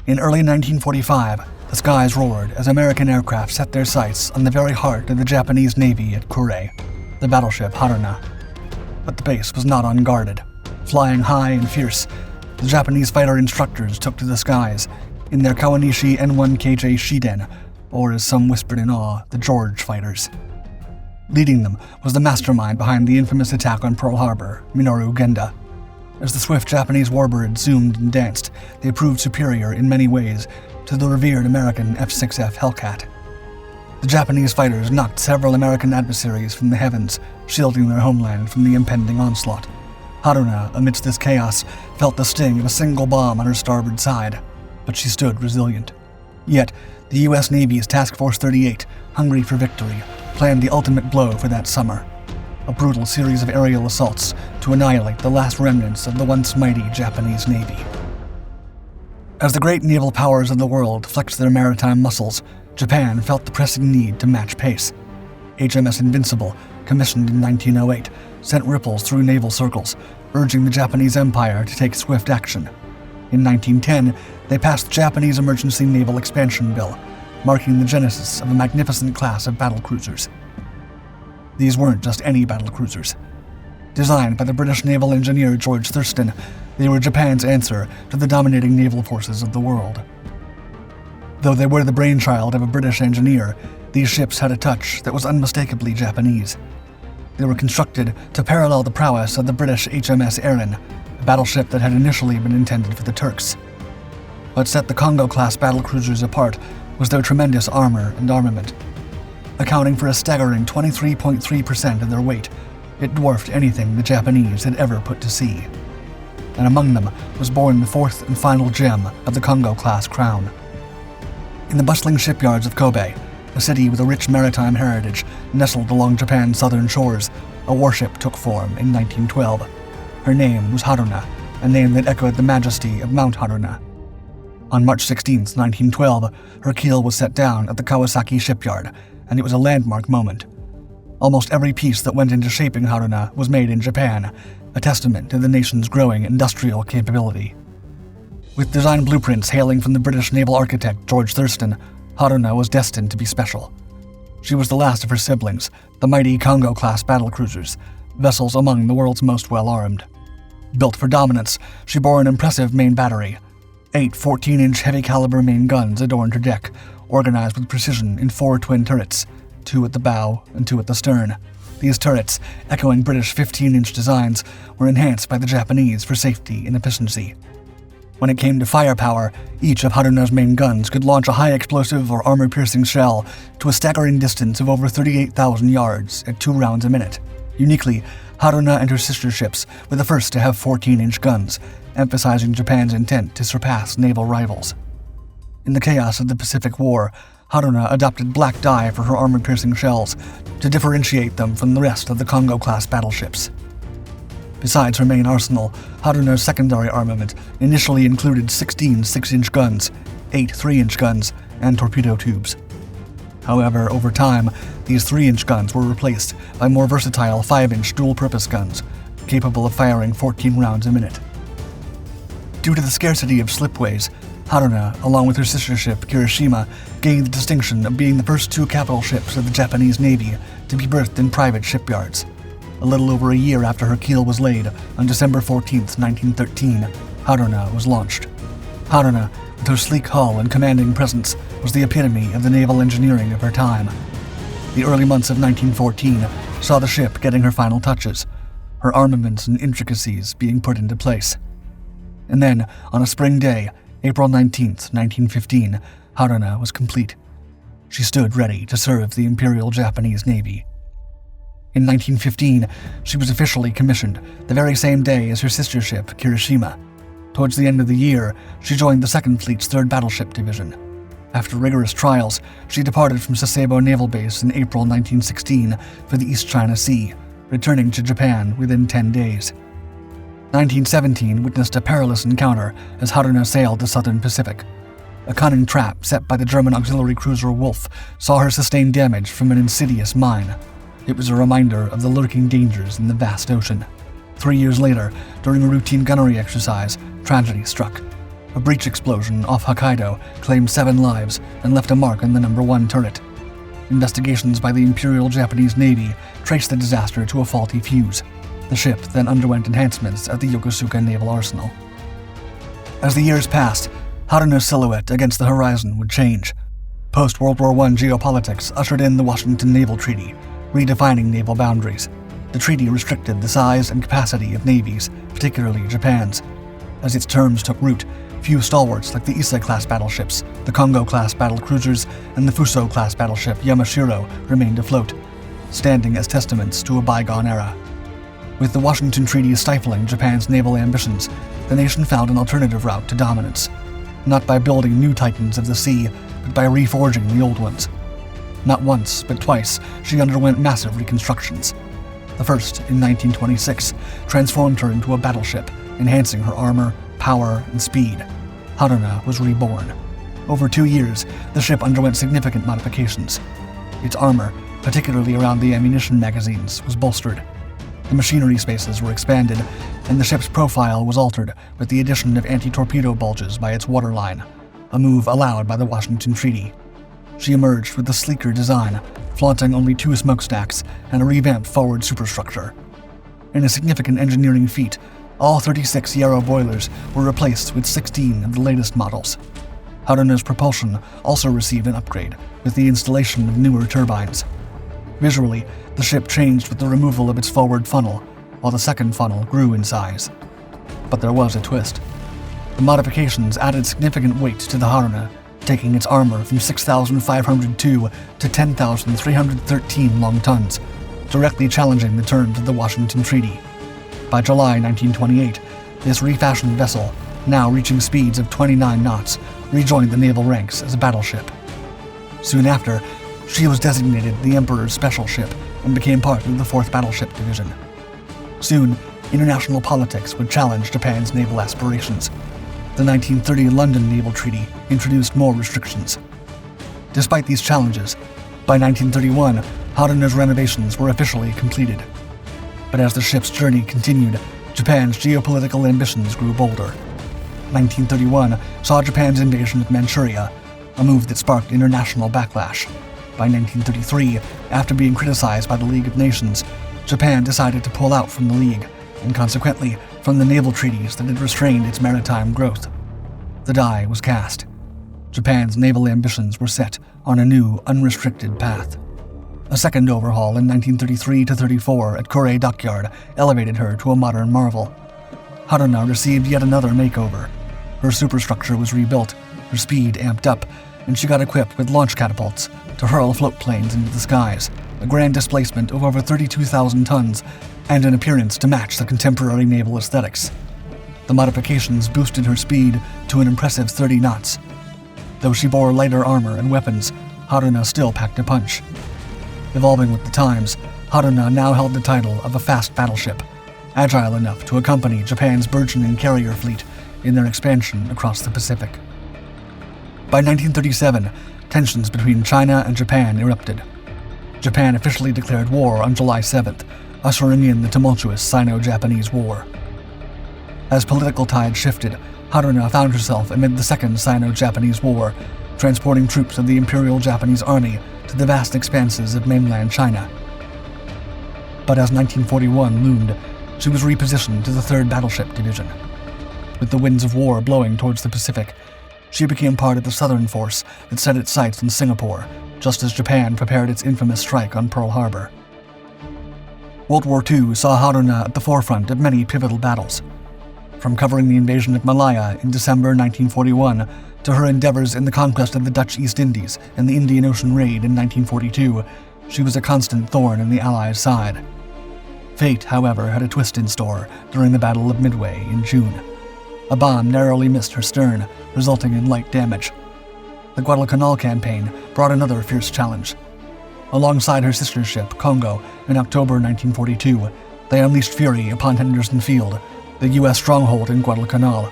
In early 1945, the skies roared as American aircraft set their sights on the very heart of the Japanese Navy at Kure, the battleship Haruna. But the base was not unguarded. Flying high and fierce, the Japanese fighter instructors took to the skies in their Kawanishi N1K-J Shiden, or as some whispered in awe, the George fighters. Leading them was the mastermind behind the infamous attack on Pearl Harbor, Minoru Genda. As the swift Japanese warbirds zoomed and danced, they proved superior in many ways to the revered American F6F Hellcat. The Japanese fighters knocked several American adversaries from the heavens, shielding their homeland from the impending onslaught. Haruna, amidst this chaos, felt the sting of a single bomb on her starboard side, but she stood resilient. Yet, the U.S. Navy's Task Force 38, hungry for victory, planned the ultimate blow for that summer. A brutal series of aerial assaults to annihilate the last remnants of the once mighty Japanese Navy. As the great naval powers of the world flexed their maritime muscles, Japan felt the pressing need to match pace. HMS Invincible, commissioned in 1908, sent ripples through naval circles, urging the Japanese Empire to take swift action. In 1910, they passed the Japanese Emergency Naval Expansion Bill, marking the genesis of a magnificent class of battlecruisers. These weren't just any battlecruisers. Designed by the British naval engineer George Thurston, they were Japan's answer to the dominating naval forces of the world. Though they were the brainchild of a British engineer, these ships had a touch that was unmistakably Japanese. They were constructed to parallel the prowess of the British HMS Erin, a battleship that had initially been intended for the Turks. What set the Congo-class battlecruisers apart was their tremendous armor and armament. Accounting for a staggering 23.3% of their weight, it dwarfed anything the Japanese had ever put to sea. And among them was born the fourth and final gem of the Congo-class crown. In the bustling shipyards of Kobe, a city with a rich maritime heritage nestled along Japan's southern shores, a warship took form in 1912. Her name was Haruna, a name that echoed the majesty of Mount Haruna. On March 16, 1912, her keel was set down at the Kawasaki shipyard, and it was a landmark moment. Almost every piece that went into shaping Haruna was made in Japan, a testament to the nation's growing industrial capability. With design blueprints hailing from the British naval architect George Thurston, Haruna was destined to be special. She was the last of her siblings, the mighty Congo-class battlecruisers, vessels among the world's most well-armed. Built for dominance, she bore an impressive main battery. 8 14-inch heavy-caliber main guns adorned her deck, organized with precision in 4 twin turrets, 2 at the bow and 2 at the stern. These turrets, echoing British 15-inch designs, were enhanced by the Japanese for safety and efficiency. When it came to firepower, each of Haruna's main guns could launch a high-explosive or armor-piercing shell to a staggering distance of over 38,000 yards at 2 rounds a minute. Uniquely, Haruna and her sister ships were the first to have 14-inch guns, emphasizing Japan's intent to surpass naval rivals. In the chaos of the Pacific War, Haruna adopted black dye for her armor-piercing shells to differentiate them from the rest of the Congo-class battleships. Besides her main arsenal, Haruna's secondary armament initially included 16 6-inch guns, 8 3-inch guns, and torpedo tubes. However, over time, these 3-inch guns were replaced by more versatile 5-inch dual-purpose guns, capable of firing 14 rounds a minute. Due to the scarcity of slipways, Haruna, along with her sister ship Kure, gained the distinction of being the first 2 capital ships of the Japanese Navy to be berthed in private shipyards. A little over a year after her keel was laid, on December 14, 1913, Haruna was launched. Haruna, with her sleek hull and commanding presence, was the epitome of the naval engineering of her time. The early months of 1914 saw the ship getting her final touches, her armaments and intricacies being put into place. And then, on a spring day, April 19, 1915, Haruna was complete. She stood ready to serve the Imperial Japanese Navy. In 1915, she was officially commissioned, the very same day as her sister ship, Kure. Towards the end of the year, she joined the 2nd Fleet's 3rd Battleship Division. After rigorous trials, she departed from Sasebo Naval Base in April 1916 for the East China Sea, returning to Japan within 10 days. 1917 witnessed a perilous encounter as Haruna sailed the Southern Pacific. A cunning trap set by the German auxiliary cruiser Wolf saw her sustain damage from an insidious mine. It was a reminder of the lurking dangers in the vast ocean. 3 years later, during a routine gunnery exercise, tragedy struck. A breech explosion off Hokkaido claimed 7 lives and left a mark on the number 1 turret. Investigations by the Imperial Japanese Navy traced the disaster to a faulty fuse. The ship then underwent enhancements at the Yokosuka Naval Arsenal. As the years passed, Haruna's silhouette against the horizon would change. Post-World War I geopolitics ushered in the Washington Naval Treaty, redefining naval boundaries. The treaty restricted the size and capacity of navies, particularly Japan's. As its terms took root, few stalwarts like the Ise-class battleships, the Kongo-class battlecruisers, and the Fuso-class battleship Yamashiro remained afloat, standing as testaments to a bygone era. With the Washington Treaty stifling Japan's naval ambitions, the nation found an alternative route to dominance, not by building new titans of the sea, but by reforging the old ones. Not once, but twice, she underwent massive reconstructions. The first, in 1926, transformed her into a battleship, enhancing her armor, power, and speed. Haruna was reborn. Over 2 years, the ship underwent significant modifications. Its armor, particularly around the ammunition magazines, was bolstered. The machinery spaces were expanded, and the ship's profile was altered with the addition of anti-torpedo bulges by its waterline, a move allowed by the Washington Treaty. She emerged with a sleeker design, flaunting only 2 smokestacks and a revamped forward superstructure. In a significant engineering feat, all 36 Yarrow boilers were replaced with 16 of the latest models. Haruna's propulsion also received an upgrade with the installation of newer turbines. Visually, the ship changed with the removal of its forward funnel, while the second funnel grew in size. But there was a twist. The modifications added significant weight to the Haruna, taking its armor from 6,502 to 10,313 long tons, directly challenging the terms of the Washington Treaty. By July 1928, this refashioned vessel, now reaching speeds of 29 knots, rejoined the naval ranks as a battleship. Soon after, she was designated the Emperor's Special Ship and became part of the 4th Battleship Division. Soon, international politics would challenge Japan's naval aspirations. The 1930 London Naval Treaty introduced more restrictions. Despite these challenges, by 1931, Haruna's renovations were officially completed. But as the ship's journey continued, Japan's geopolitical ambitions grew bolder. 1931 saw Japan's invasion of Manchuria, a move that sparked international backlash. By 1933, after being criticized by the League of Nations, Japan decided to pull out from the League, and consequently from the naval treaties that had restrained its maritime growth. The die was cast. Japan's naval ambitions were set on a new, unrestricted path. A second overhaul in 1933-34 at Kure dockyard elevated her to a modern marvel. Haruna received yet another makeover. Her superstructure was rebuilt, her speed amped up, and she got equipped with launch catapults to hurl float planes into the skies, a grand displacement of over 32,000 tons, and an appearance to match the contemporary naval aesthetics. The modifications boosted her speed to an impressive 30 knots. Though she bore lighter armor and weapons, Haruna still packed a punch. Evolving with the times, Haruna now held the title of a fast battleship, agile enough to accompany Japan's burgeoning carrier fleet in their expansion across the Pacific. By 1937, tensions between China and Japan erupted. Japan officially declared war on July 7th, ushering in the tumultuous Sino-Japanese War. As political tides shifted, Haruna found herself amid the Second Sino-Japanese War, transporting troops of the Imperial Japanese Army to the vast expanses of mainland China. But as 1941 loomed, she was repositioned to the 3rd Battleship Division. With the winds of war blowing towards the Pacific, she became part of the Southern Force that set its sights on Singapore, just as Japan prepared its infamous strike on Pearl Harbor. World War II saw Haruna at the forefront of many pivotal battles. From covering the invasion of Malaya in December 1941 to her endeavors in the conquest of the Dutch East Indies and the Indian Ocean Raid in 1942, she was a constant thorn in the Allies' side. Fate, however, had a twist in store during the Battle of Midway in June. A bomb narrowly missed her stern, resulting in light damage. The Guadalcanal campaign brought another fierce challenge. Alongside her sister ship, Congo, in October 1942, they unleashed fury upon Henderson Field, the U.S. stronghold in Guadalcanal.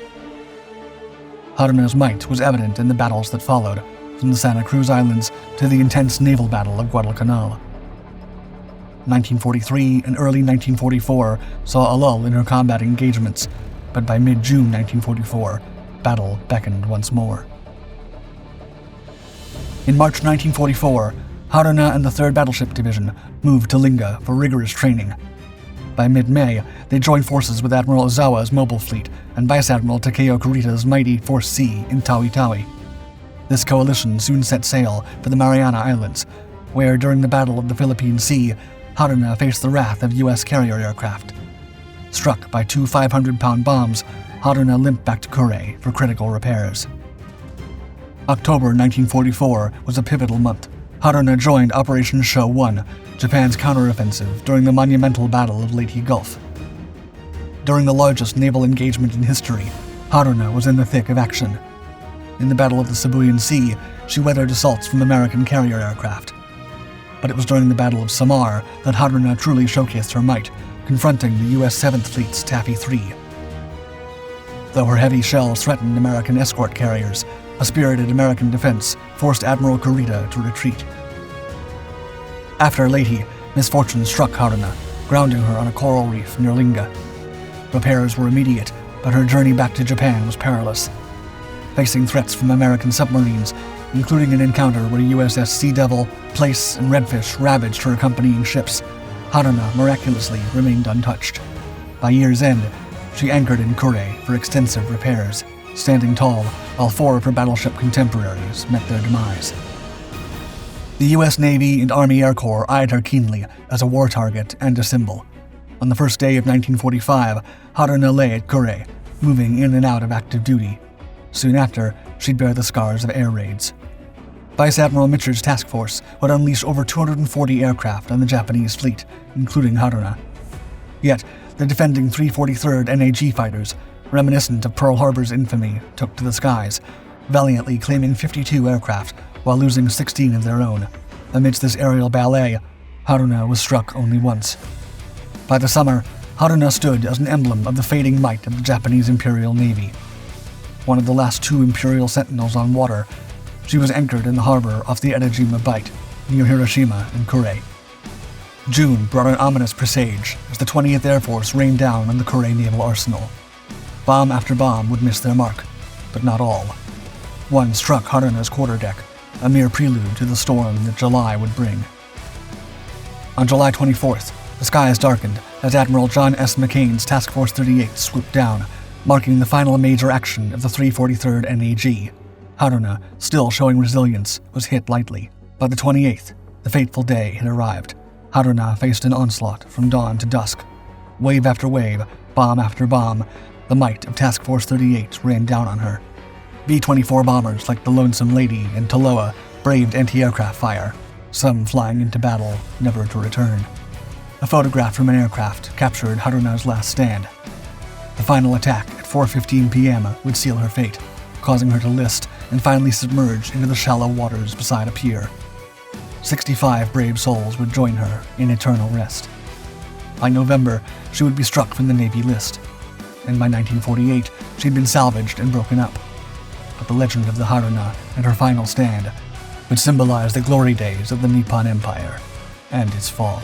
Haruna's might was evident in the battles that followed, from the Santa Cruz Islands to the intense naval battle of Guadalcanal. 1943 and early 1944 saw a lull in her combat engagements, but by mid-June 1944, battle beckoned once more. In March 1944, Haruna and the 3rd Battleship Division moved to Linga for rigorous training. By mid-May, they joined forces with Admiral Ozawa's mobile fleet and Vice Admiral Takeo Kurita's mighty Force C in Tawi-Tawi. This coalition soon set sail for the Mariana Islands, where during the Battle of the Philippine Sea, Haruna faced the wrath of U.S. carrier aircraft. Struck by 2 500-pound bombs, Haruna limped back to Kure for critical repairs. October 1944 was a pivotal month. Haruna joined Operation Show 1, Japan's counteroffensive during the monumental Battle of Leyte Gulf. During the largest naval engagement in history, Haruna was in the thick of action. In the Battle of the Sibuyan Sea, she weathered assaults from American carrier aircraft. But it was during the Battle of Samar that Haruna truly showcased her might, confronting the U.S. 7th Fleet's Taffy 3. Though her heavy shells threatened American escort carriers, a spirited American defense forced Admiral Kurita to retreat. After Leyte, misfortune struck Haruna, grounding her on a coral reef near Linga. Repairs were immediate, but her journey back to Japan was perilous. Facing threats from American submarines, including an encounter where USS Sea Devil, Place, and Redfish ravaged her accompanying ships, Haruna miraculously remained untouched. By year's end, she anchored in Kure for extensive repairs. Standing tall, while 4 of her battleship contemporaries met their demise. The U.S. Navy and Army Air Corps eyed her keenly as a war target and a symbol. On the first day of 1945, Haruna lay at Kure, moving in and out of active duty. Soon after, she'd bear the scars of air raids. Vice Admiral Mitchell's task force would unleash over 240 aircraft on the Japanese fleet, including Haruna. Yet, the defending 343rd NAG fighters, reminiscent of Pearl Harbor's infamy, took to the skies, valiantly claiming 52 aircraft while losing 16 of their own. Amidst this aerial ballet, Haruna was struck only once. By the summer, Haruna stood as an emblem of the fading might of the Japanese Imperial Navy. One of the last 2 Imperial sentinels on water, she was anchored in the harbor off the Edajima Bight, near Hiroshima and Kure. June brought an ominous presage as the 20th Air Force rained down on the Kure Naval Arsenal. Bomb after bomb would miss their mark, but not all. One struck Haruna's quarterdeck, a mere prelude to the storm that July would bring. On July 24th, the skies darkened as Admiral John S. McCain's Task Force 38 swooped down, marking the final major action of the 343rd NAG. Haruna, still showing resilience, was hit lightly. By the 28th, the fateful day had arrived. Haruna faced an onslaught from dawn to dusk. Wave after wave, bomb after bomb, the might of Task Force 38 ran down on her. B-24 bombers like the Lonesome Lady and Taloa braved anti-aircraft fire, some flying into battle, never to return. A photograph from an aircraft captured Haruna's last stand. The final attack at 4:15 p.m. would seal her fate, causing her to list and finally submerge into the shallow waters beside a pier. 65 brave souls would join her in eternal rest. By November, she would be struck from the Navy list, and by 1948, she'd been salvaged and broken up. But the legend of the Haruna and her final stand would symbolize the glory days of the Nippon Empire and its fall.